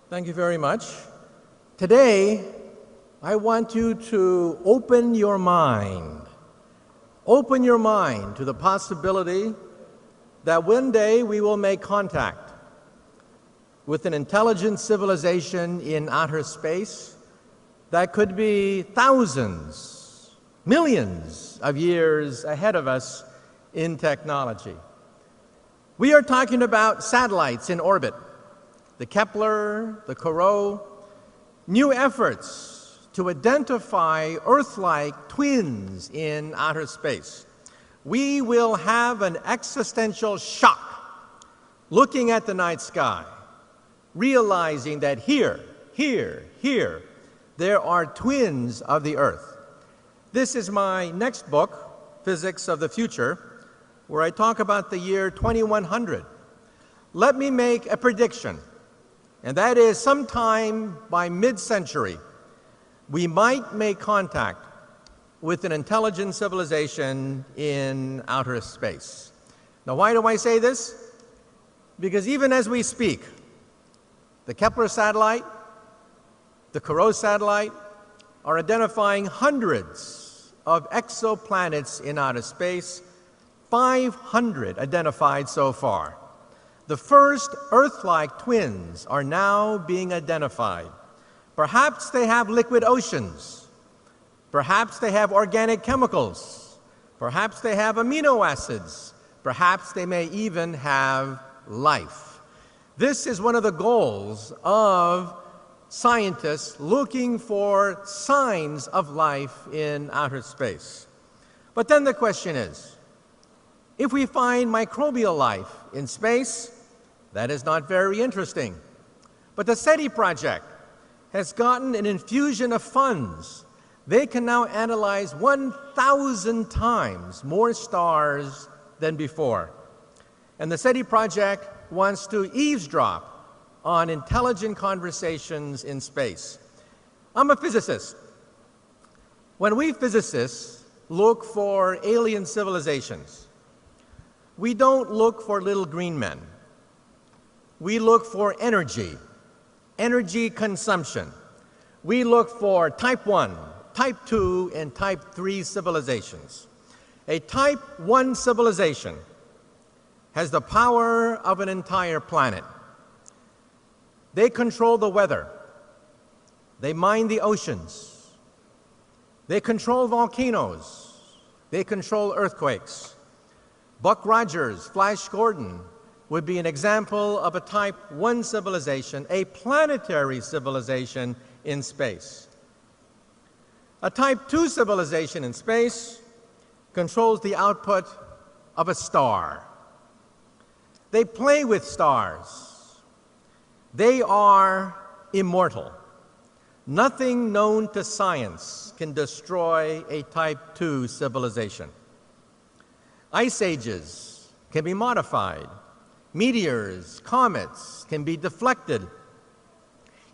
Thank you very much. Today, I want you to open your mind. Open your mind to the possibility that one day we will make contact with an intelligent civilization in outer space that could be thousands, millions of years ahead of us in technology. We are talking about satellites in orbit, the Kepler, the Corot, new efforts to identify Earth-like twins in outer space. We will have an existential shock looking at the night sky, realizing that here, there are twins of the Earth. This is my next book, Physics of the Future, where I talk about the year 2100. Let me make a prediction, and that is sometime by mid-century, we might make contact with an intelligent civilization in outer space. Now, why do I say this? Because even as we speak, the Kepler satellite, the Corot satellite are identifying hundreds of exoplanets in outer space, 500 identified so far. The first Earth-like twins are now being identified. Perhaps they have liquid oceans. Perhaps they have organic chemicals. Perhaps they have amino acids. Perhaps they may even have life. This is one of the goals of scientists looking for signs of life in outer space. But then the question is, if we find microbial life in space, that is not very interesting. But the SETI project has gotten an infusion of funds. They can now analyze 1,000 times more stars than before. And the SETI project wants to eavesdrop on intelligent conversations in space. I'm a physicist. When we physicists look for alien civilizations, we don't look for little green men. We look for energy consumption. We look for type 1, type 2, and type 3 civilizations. A type 1 civilization has the power of an entire planet. They control the weather. They mine the oceans. They control volcanoes. They control earthquakes. Buck Rogers, Flash Gordon would be an example of a type 1 civilization, a planetary civilization in space. A type 2 civilization in space controls the output of a star. They play with stars. They are immortal. Nothing known to science can destroy a type 2 civilization. Ice ages can be modified. Meteors, comets can be deflected.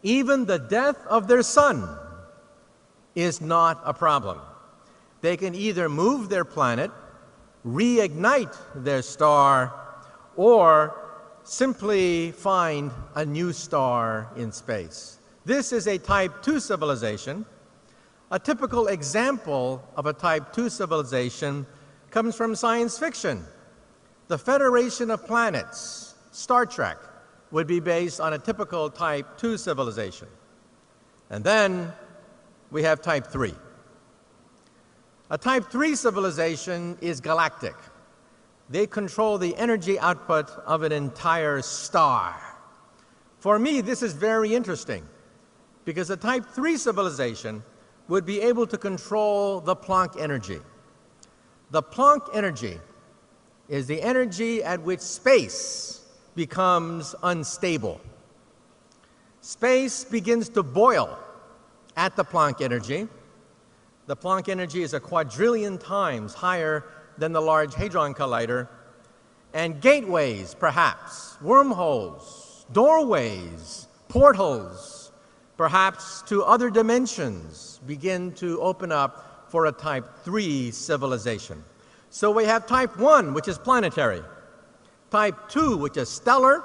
Even the death of their sun is not a problem. They can either move their planet, reignite their star, or simply find a new star in space. This is a type 2 civilization. A typical example of a type 2 civilization comes from science fiction. The Federation of Planets, Star Trek, would be based on a typical type 2 civilization. And then we have type 3. A type 3 civilization is galactic. They control the energy output of an entire star. For me, this is very interesting because a type 3 civilization would be able to control the Planck energy. The Planck energy is the energy at which space becomes unstable. Space begins to boil at the Planck energy. The Planck energy is a quadrillion times higher than the Large Hadron Collider. And gateways, perhaps, wormholes, doorways, portals, perhaps to other dimensions, begin to open up for a type 3 civilization. So we have type 1, which is planetary, type 2, which is stellar,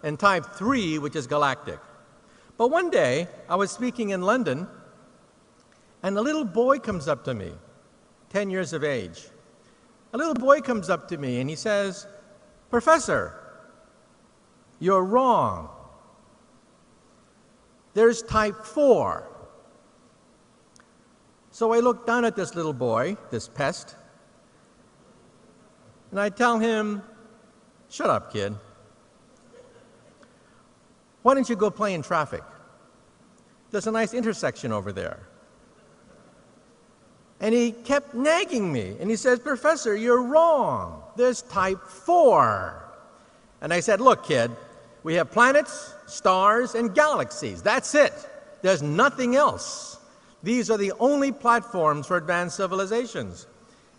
and type 3, which is galactic. But one day, I was speaking in London, and a little boy comes up to me, 10 years of age. A little boy comes up to me and he says, "Professor, you're wrong. There's type 4. So I look down at this little boy, this pest, and I tell him, "Shut up, kid. Why don't you go play in traffic? There's a nice intersection over there." And he kept nagging me, and he says, "Professor, you're wrong. There's type 4. And I said, "Look, kid, we have planets, stars, and galaxies. That's it. There's nothing else. These are the only platforms for advanced civilizations."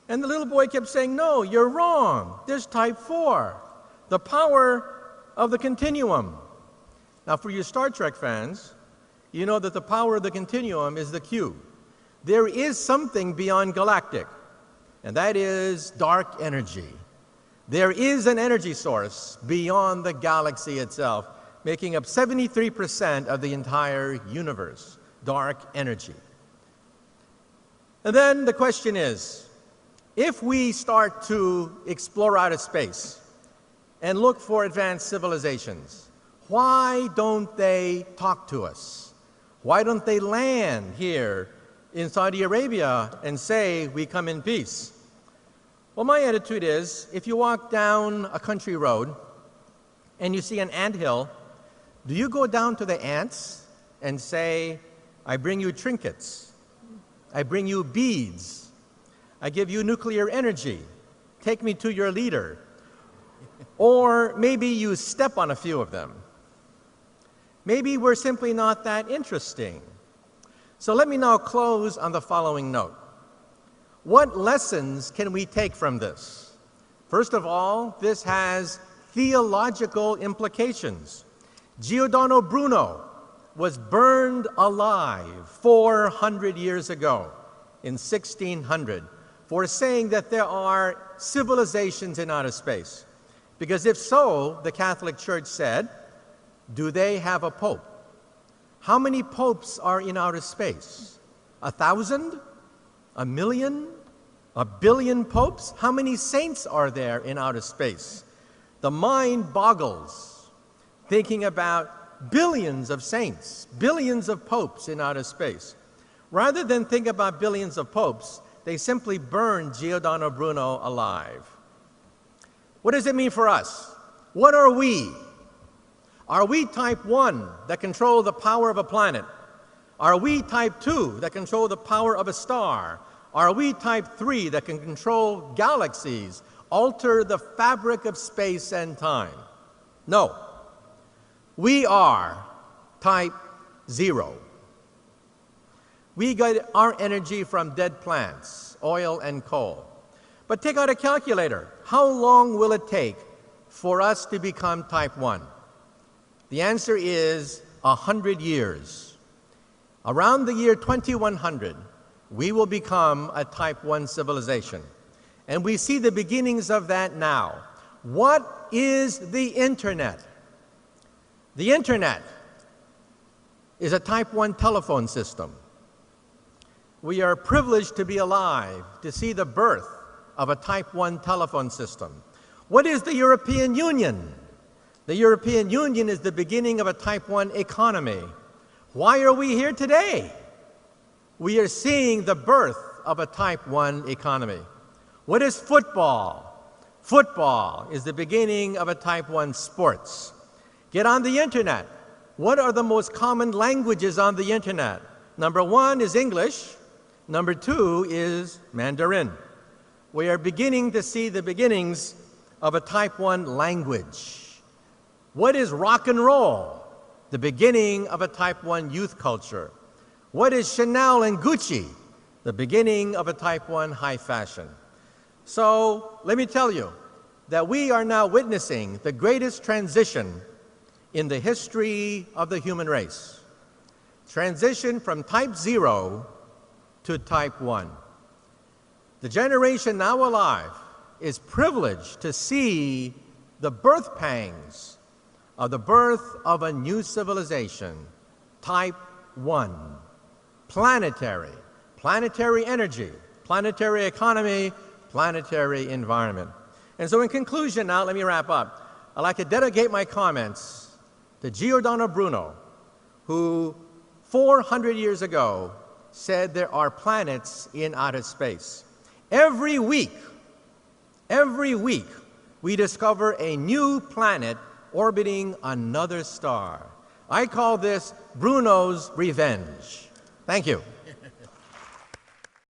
And the little boy kept saying, "No, you're wrong. There's type 4, the power of the continuum." Now, for you Star Trek fans, you know that the power of the continuum is the Q. There is something beyond galactic, and that is dark energy. There is an energy source beyond the galaxy itself, making up 73% of the entire universe, dark energy. And then the question is, if we start to explore outer space and look for advanced civilizations, why don't they talk to us? Why don't they land here in Saudi Arabia and say, "We come in peace"? Well, my attitude is, if you walk down a country road and you see an anthill, do you go down to the ants and say, "I bring you trinkets, I bring you beads, I give you nuclear energy, take me to your leader"? Or maybe you step on a few of them. Maybe we're simply not that interesting. So let me now close on the following note. What lessons can we take from this? First of all, this has theological implications. Giordano Bruno was burned alive 400 years ago in 1600 for saying that there are civilizations in outer space. Because if so, the Catholic Church said, do they have a pope? How many popes are in outer space? 1,000? 1,000,000? 1,000,000,000 popes? How many saints are there in outer space? The mind boggles thinking about billions of saints, billions of popes in outer space. Rather than think about billions of popes, they simply burned Giordano Bruno alive. What does it mean for us? What are we? Are we type 1 that control the power of a planet? Are we type 2 that control the power of a star? Are we type 3 that can control galaxies, alter the fabric of space and time? No. We are type 0. We get our energy from dead plants, oil and coal. But take out a calculator. How long will it take for us to become type 1? The answer is 100 years. Around the year 2100, we will become a type 1 civilization. And we see the beginnings of that now. What is the internet? The internet is a type 1 telephone system. We are privileged to be alive to see the birth of a type 1 telephone system. What is the European Union? The European Union is the beginning of a type 1 economy. Why are we here today? We are seeing the birth of a type 1 economy. What is football? Football is the beginning of a type 1 sports. Get on the internet. What are the most common languages on the internet? Number 1 is English. Number 2 is Mandarin. We are beginning to see the beginnings of a type 1 language. What is rock and roll? The beginning of a type 1 youth culture. What is Chanel and Gucci? The beginning of a type 1 high fashion. So let me tell you that we are now witnessing the greatest transition in the history of the human race. Transition from type 0 to type 1. The generation now alive is privileged to see the birth pangs of the birth of a new civilization, Type 1, planetary, planetary energy, planetary economy, planetary environment. And so in conclusion now, let me wrap up. I'd like to dedicate my comments to Giordano Bruno, who 400 years ago said there are planets in outer space. Every week, we discover a new planet orbiting another star. I call this Bruno's revenge. Thank you.